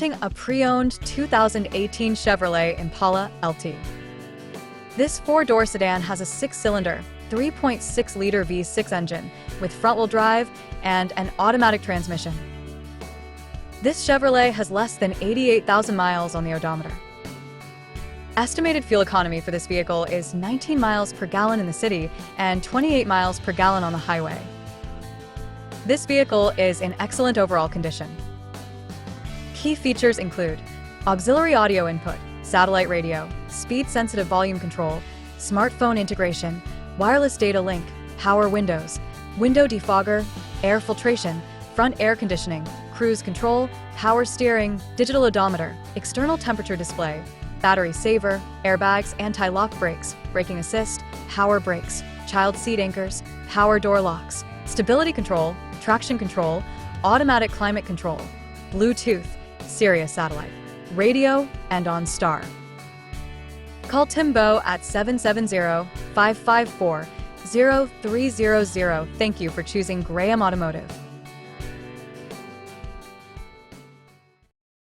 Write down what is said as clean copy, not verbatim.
A pre-owned 2018 Chevrolet Impala LT. This four-door sedan has a six-cylinder, 3.6-liter V6 engine with front-wheel drive and an automatic transmission. This Chevrolet has less than 88,000 miles on the odometer. Estimated fuel economy for this vehicle is 19 miles per gallon in the city and 28 miles per gallon on the highway. This vehicle is in excellent overall condition. Key features include auxiliary audio input, satellite radio, speed-sensitive volume control, smartphone integration, wireless data link, power windows, window defogger, air filtration, front air conditioning, cruise control, power steering, digital odometer, external temperature display, battery saver, airbags, anti-lock brakes, braking assist, power brakes, child seat anchors, power door locks, stability control, traction control, automatic climate control, Bluetooth, Sirius satellite, radio, and OnStar. Call Tim Bowe at 770-554-0300. Thank you for choosing Graham Automotive.